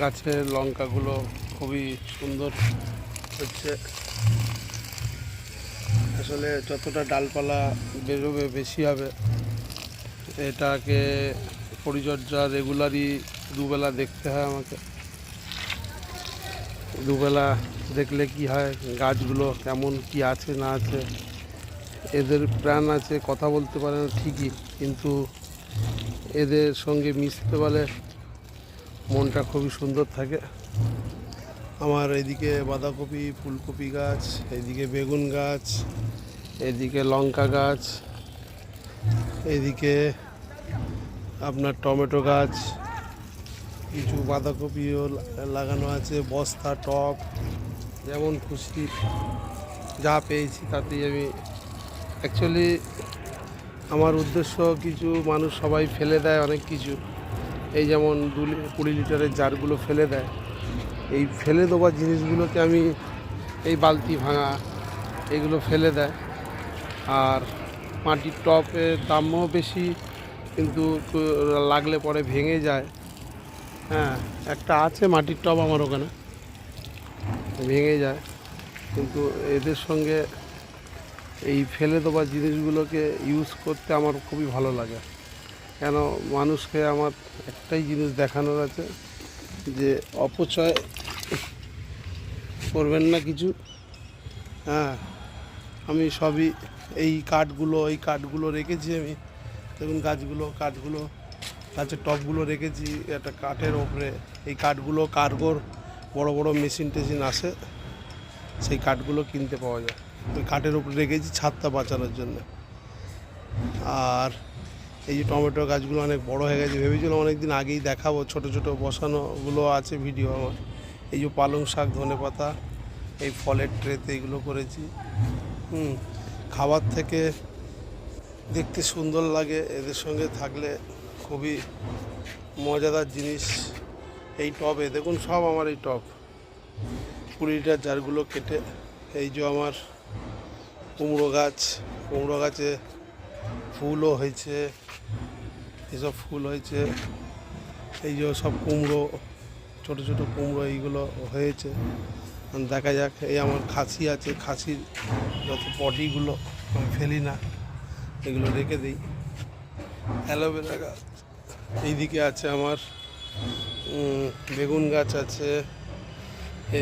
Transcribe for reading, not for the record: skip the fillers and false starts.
গাছের লঙ্কাগুলো খুবই সুন্দর হচ্ছে। আসলে যতটা ডালপালা বেরোবে বেশি হবে। এটাকে পরিচর্যা রেগুলারই দুবেলা দেখতে হয় আমাকে। দুবেলা দেখলে কি হয়, গাছগুলো কেমন কি আছে না আছে। এদের প্রাণ আছে, কথা বলতে পারে না ঠিকই, কিন্তু এদের সঙ্গে মিশতে পারলে মনটা খুবই সুন্দর থাকে। আমার এদিকে বাঁধাকপি, ফুলকপি গাছ, এদিকে বেগুন গাছ, এদিকে লঙ্কা গাছ, এদিকে আপনার টমেটো গাছ, কিছু বাঁধাকপিও লাগানো আছে, বস্তা টব, যেমন খুশি যা পেয়েছি তাতেই আমি অ্যাকচুয়ালি আমার উদ্দেশ্য, কিছু মানুষ সবাই ফেলে দেয় অনেক কিছু, এই যেমন 20 লিটারের জারগুলো ফেলে দেয়। এই ফেলে দেওয়া জিনিসগুলোকে আমি, এই বালতি ভাঙা এগুলো ফেলে দেয়। আর মাটির টবের দামও বেশি, কিন্তু লাগলে পরে ভেঙে যায়। হ্যাঁ, একটা আছে মাটির টব আমার ওখানে, ভেঙে যায়। কিন্তু এদের সঙ্গে এই ফেলে দেওয়া জিনিসগুলোকে ইউজ করতে আমার খুবই ভালো লাগে। কেন, মানুষকে আমার একটাই জিনিস দেখানোর আছে, যে অপচয় করবেন না কিছু। হ্যাঁ, আমি সবই এই কাঠগুলো রেখেছি আমি। দেখুন কাঠগুলো গাছের টবগুলো রেখেছি একটা কাঠের ওপরে। এই কাঠগুলো কার্গোর বড় বড় মেশিন টেশিন আসে, সেই কাঠগুলো কিনতে পাওয়া যায়। ওই কাঠের উপরে রেখেছি ছাদটা বাঁচানোর জন্য। আর এই যে টমেটো গাছগুলো অনেক বড় হয়ে গেছে, ভেবেছিলাম অনেক দিন আগেই দেখাবো, ছোট ছোট বসানোগুলো আছে ভিডিও আমার। এই যে পালং শাক, ধনেপাতা, এই ফলের ট্রেতে এগুলো করেছি। খাবার থেকে দেখতে সুন্দর লাগে, এদের সঙ্গে থাকলে খুবই মজাদার জিনিস। এই টবে দেখুন, সব আমার এই টব 20 লিটার জারগুলো কেটে, এই যে আমার কুমড়ো গাছে ফুলও হয়েছে, এসব ফুল হয়েছে। এই যে সব কুমড়ো, ছোটো ছোটো কুমড়ো এইগুলো হয়েছে। দেখা যাক। এই আমার খাসি আছে, খাসির যত পটিগুলো আমি ফেলি না, এগুলো রেখে দিই। অ্যালোভেরা গাছ এইদিকে আছে আমার, বেগুন গাছ আছে,